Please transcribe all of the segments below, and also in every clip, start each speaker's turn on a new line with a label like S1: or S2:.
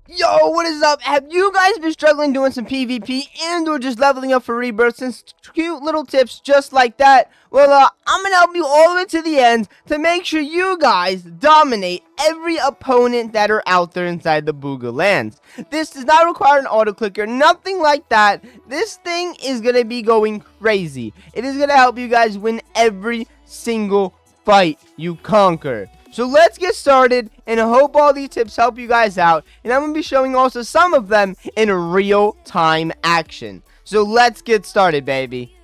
S1: Yo, what is up? Have you guys been struggling doing some PvP and or just leveling up for rebirth? Since cute little tips just like that, well, I'm gonna help you all the way to the end to make sure you guys dominate every opponent that are out there inside the Booga lands. This does not require an auto clicker, nothing like that. This thing is gonna be going crazy. It is gonna help you guys win every single fight you conquer. So let's get started, and I hope all these tips help you guys out, and I'm going to be showing also some of them in real-time action. So let's get started, baby.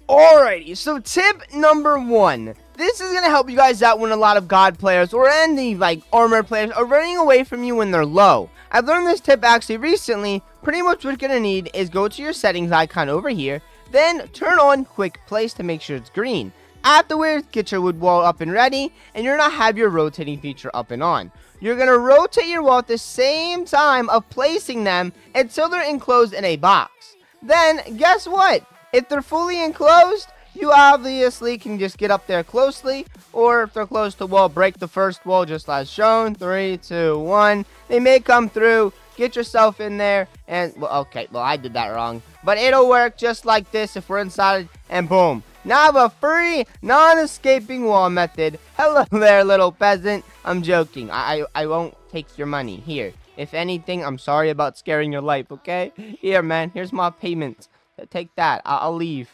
S1: Alrighty, so tip number 1. This is going to help you guys out when a lot of god players or any like armor players are running away from you when they're low. I've learned this tip actually recently. Pretty much what you're going to need is go to your settings icon over here, then turn on quick place to make sure it's green. Afterwards, get your wood wall up and ready, and you're going to have your rotating feature up and on. You're going to rotate your wall at the same time of placing them until they're enclosed in a box. Then, guess what? If they're fully enclosed, you obviously can just get up there closely, or if they're close to wall, break the first wall just as shown. 3, 2, 1. They may come through. Get yourself in there, and, I did that wrong. But it'll work just like this if we're inside, and boom. Now I have a free, non-escaping wall method. Hello there, little peasant. I'm joking. I won't take your money. Here. If anything, I'm sorry about scaring your life, okay? Here, man. Here's my payment. Take that. I'll leave.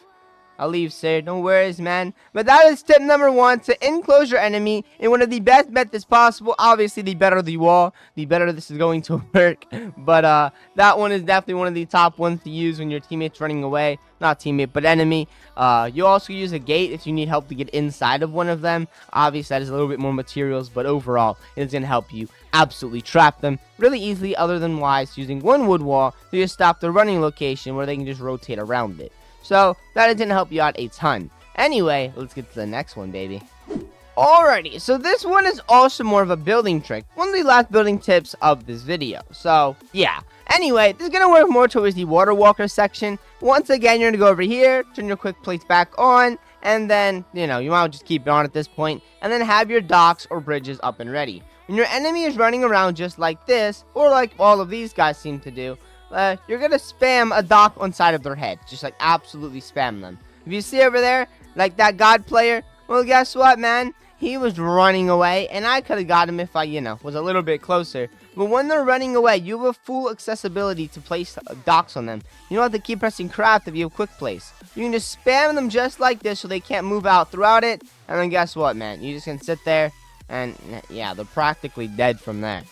S1: I'll leave, sir. No worries, man. But that is tip number 1, to enclose your enemy in one of the best methods possible. Obviously, the better the wall, the better this is going to work. But that one is definitely one of the top ones to use when your teammate's running away. Not teammate, but enemy. You also use a gate if you need help to get inside of one of them. Obviously, that is a little bit more materials, but overall, it is going to help you absolutely trap them really easily, other than wise using one wood wall to just stop the running location where they can just rotate around it. So, that didn't help you out a ton. Anyway, let's get to the next one, baby. Alrighty, so this one is also more of a building trick. One of the last building tips of this video. So, yeah. Anyway, this is going to work more towards the water walker section. Once again, you're going to go over here, turn your quick place back on, and then, you might as well just keep it on at this point, and then have your docks or bridges up and ready. When your enemy is running around just like this, or like all of these guys seem to do, you're going to spam a dock on side of their head. Just like absolutely spam them. If you see over there, like that god player, well, guess what, man? He was running away, and I could have got him if I, was a little bit closer. But when they're running away, you have full accessibility to place docks on them. You don't have to keep pressing craft if you have quick place. You can just spam them just like this so they can't move out throughout it. And then guess what, man? You just can sit there, and yeah, they're practically dead from there.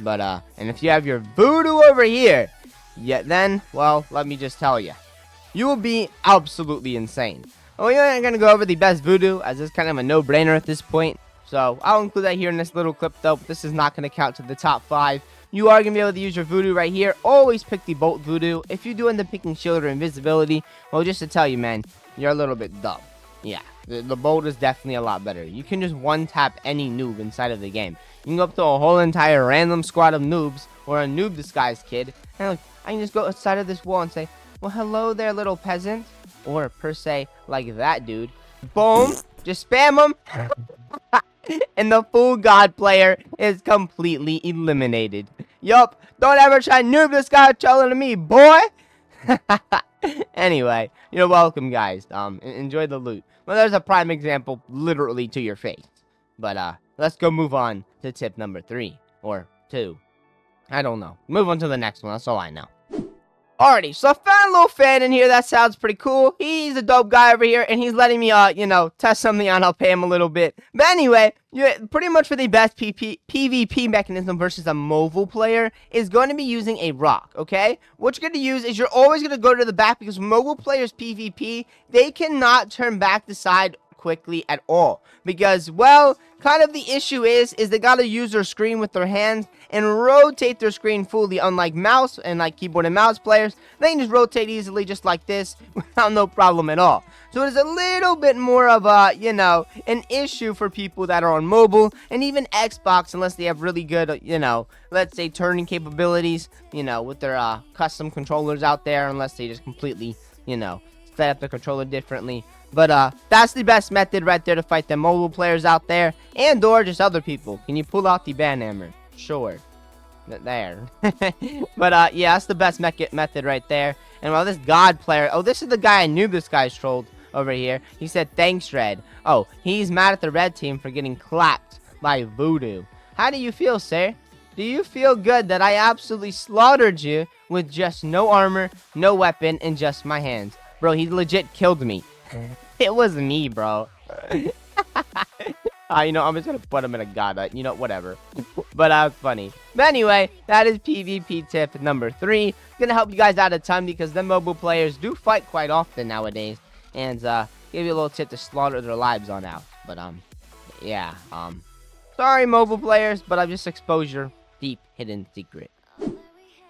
S1: But, and if you have your voodoo over here, yeah, then, well, let me just tell you, you will be absolutely insane. Well, we aren't going to go over the best voodoo, as it's kind of a no-brainer at this point. So, I'll include that here in this little clip, though, but this is not going to count to the top 5. You are going to be able to use your voodoo right here. Always pick the Bolt voodoo. If you do end up picking shield or invisibility, well, just to tell you, man, you're a little bit dumb. Yeah, the Bolt is definitely a lot better. You can just one-tap any noob inside of the game. You can go up to a whole entire random squad of noobs, or a noob disguised kid, and I can just go outside of this wall and say, well, hello there, little peasant. Or, per se, like that dude. Boom. Just spam them. And the full god player is completely eliminated. Yup. Don't ever try noob this guy telling to me, boy. Anyway, you're welcome, guys. Enjoy the loot. Well, there's a prime example literally to your face. But, let's go move on to tip number 3. Or 2. I don't know. Move on to the next one. That's all I know. Alrighty, so I found a little fan in here that sounds pretty cool. He's a dope guy over here, and he's letting me, test something on. I'll pay him a little bit. But anyway, pretty much for the best PvP mechanism versus a mobile player is going to be using a rock, okay? What you're going to use is you're always going to go to the back, because mobile players PvP, they cannot turn back the side quickly at all, because, well, kind of the issue is they gotta use their screen with their hands and rotate their screen fully, unlike mouse and like keyboard and mouse players. They can just rotate easily just like this without no problem at all. So it's a little bit more of a, an issue for people that are on mobile and even Xbox, unless they have really good, let's say turning capabilities, with their custom controllers out there, unless they just completely, set up the controller differently. But that's the best method right there to fight the mobile players out there, and or just other people. Can you pull out the ban hammer? Sure. There. But yeah, that's the best method right there. And while this god player, oh, this is the guy I knew this guy's trolled over here. He said, thanks, Red. Oh, he's mad at the red team for getting clapped by Voodoo. How do you feel, sir? Do you feel good that I absolutely slaughtered you with just no armor, no weapon, and just my hands? Bro, he legit killed me. It was me, bro. You know, I'm just gonna put him in a god, you know, whatever. But that's funny. But anyway, that is PvP tip number 3. Gonna help you guys out a ton because the mobile players do fight quite often nowadays. And give you a little tip to slaughter their lives on out. But yeah, sorry mobile players, but I've just exposed your deep hidden secret.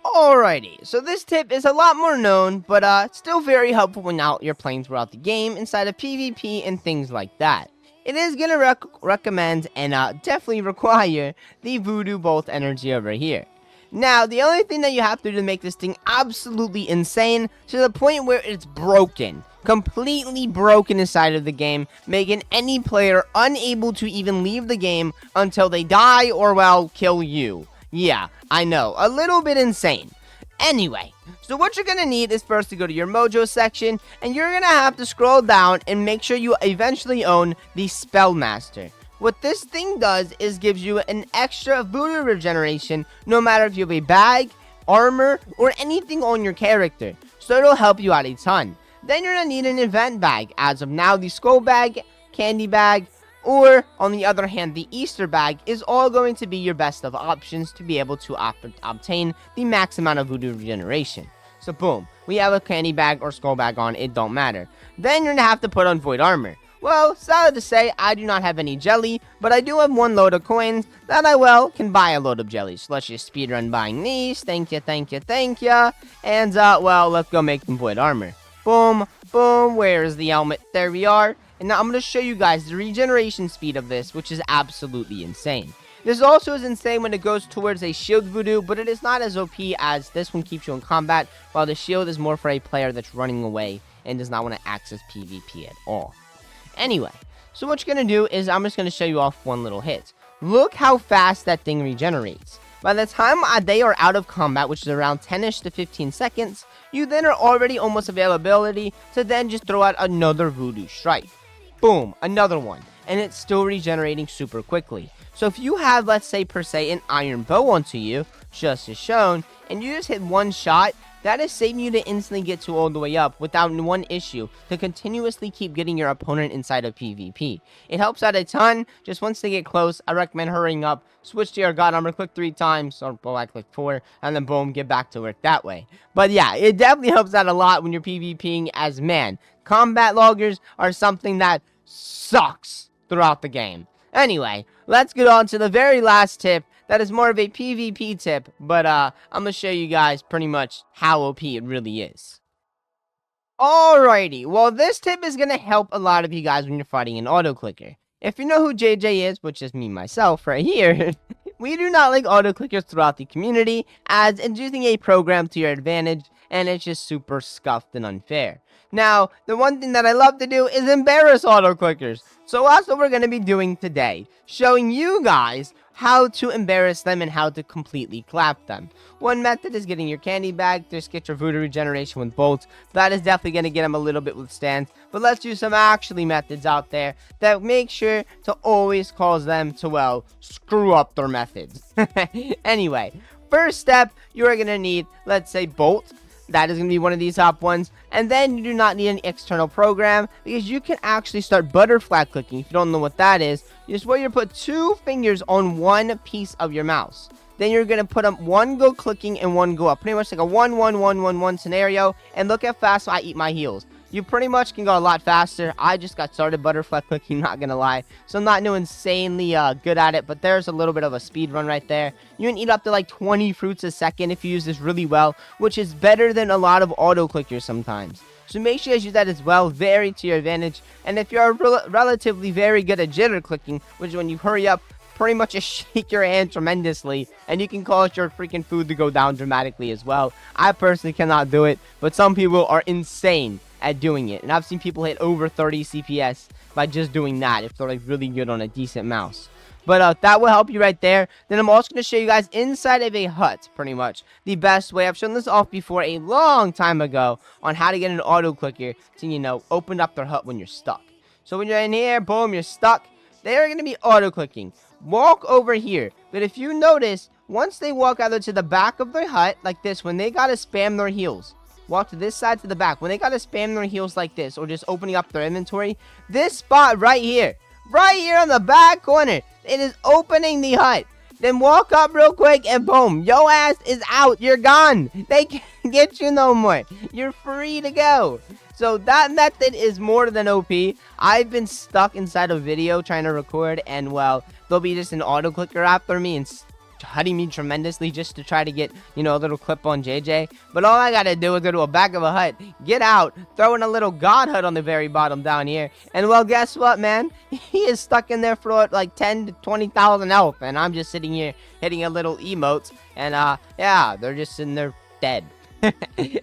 S1: Alrighty, so this tip is a lot more known, but still very helpful when you're playing throughout the game inside of PvP and things like that. It is going to recommend and definitely require the Voodoo Bolt energy over here. Now, the only thing that you have to do to make this thing absolutely insane, to the point where it's broken, completely broken inside of the game, making any player unable to even leave the game until they die or, well, kill you. Yeah, I know, a little bit insane. Anyway, so what you're going to need is first to go to your mojo section, and you're going to have to scroll down and make sure you eventually own the Spellmaster. What this thing does is gives you an extra voodoo regeneration, no matter if you have a bag, armor, or anything on your character. So it'll help you out a ton. Then you're going to need an event bag. As of now, the skull bag, candy bag, or, on the other hand, the Easter bag is all going to be your best of options to be able to obtain the max amount of voodoo regeneration. So, boom, we have a candy bag or skull bag on, it don't matter. Then you're going to have to put on void armor. Well, sad to say, I do not have any jelly, but I do have one load of coins that I, well, can buy a load of jellies. So let's just speedrun buying these. Thank you, thank you, thank you. And, well, let's go make some void armor. Boom, boom, where's the helmet? There we are. And now I'm going to show you guys the regeneration speed of this, which is absolutely insane. This also is insane when it goes towards a shield voodoo, but it is not as OP as this one keeps you in combat, while the shield is more for a player that's running away and does not want to access PvP at all. Anyway, so what you're going to do is I'm just going to show you off one little hit. Look how fast that thing regenerates. By the time they are out of combat, which is around 10ish to 15 seconds, you then are already almost availability to then just throw out another voodoo strike. Boom, another one, and it's still regenerating super quickly. So if you have, let's say, per se, an iron bow onto you, just as shown, and you just hit one shot, that is saving you to instantly get to all the way up without one issue to continuously keep getting your opponent inside of PvP. It helps out a ton. Just once they get close, I recommend hurrying up, switch to your god armor, click 3 times, or well, I click 4, and then boom, get back to work that way. But yeah, it definitely helps out a lot when you're PvPing as man. Combat loggers are something that sucks throughout the game. Anyway, let's get on to the very last tip. That is more of a PvP tip, but I'm going to show you guys pretty much how OP it really is. Alrighty, well this tip is going to help a lot of you guys when you're fighting an auto-clicker. If you know who JJ is, which is me myself right here, we do not like auto-clickers throughout the community, as it's using a program to your advantage, and it's just super scuffed and unfair. Now, the one thing that I love to do is embarrass auto-clickers. So that's what we're going to be doing today. Showing you guys how to embarrass them and how to completely clap them. One method is getting your candy bag. Just get your voodoo regeneration with bolts. That is definitely going to get them a little bit with stands. But let's do some actually methods out there that make sure to always cause them to, well, screw up their methods. Anyway, first step, you are going to need, let's say, bolt. That is going to be one of these top ones. And then you do not need an external program, because you can actually start butterfly clicking. If you don't know what that is, just where you put 2 fingers on one piece of your mouse. Then you're going to put them one go clicking and one go up. Pretty much like a 1-1-1-1-1 scenario. And look how fast I eat my heals. You pretty much can go a lot faster. I just got started butterfly clicking, not gonna lie. So I'm not no insanely good at it, but there's a little bit of a speed run right there. You can eat up to like 20 fruits a second if you use this really well, which is better than a lot of auto clickers sometimes. So make sure you use that as well, very to your advantage. And if you're relatively very good at jitter clicking, which is when you hurry up, pretty much just shake your hand tremendously, and you can cause your freaking food to go down dramatically as well. I personally cannot do it, but some people are insane at doing it, and I've seen people hit over 30 CPS by just doing that if they're like really good on a decent mouse. But that will help you right there. Then I'm also going to show you guys inside of a hut, pretty much. The best way. I've shown this off before a long time ago on how to get an auto clicker to, you know, open up their hut when you're stuck. So when you're in here, boom, you're stuck. They're going to be auto clicking. Walk over here. But if you notice, once they walk either to the back of their hut, like this, when they got to spam their heels, walk to this side to the back. When they got to spam their heels like this, or just opening up their inventory, this spot right here on the back corner, it is opening the hut. Then walk up real quick and boom, yo ass is out. You're gone. They can't get you no more. You're free to go. So that method is more than OP. I've been stuck inside a video trying to record, and well, there'll be just an auto clicker after me and hutting me tremendously just to try to get, you know, a little clip on JJ. But all I gotta do is go to a back of a hut, get out, throw in a little god hut on the very bottom down here, and well, guess what, man? He is stuck in there for like 10 to 20,000 health, and I'm just sitting here hitting a little emotes, and yeah, they're just sitting there dead.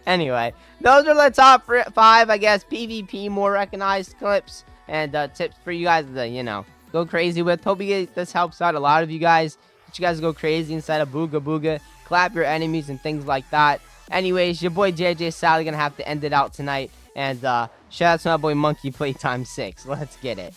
S1: Anyway, those are the top 5, I guess, PvP more recognized clips and tips for you guys to, you know, go crazy with. Hope this helps out a lot of you guys. You guys go crazy inside of Booga Booga, clap your enemies and things like that. Anyways, your boy JJ Sally gonna have to end it out tonight, and shout out to my boy Monkey Playtime 6. Let's get it.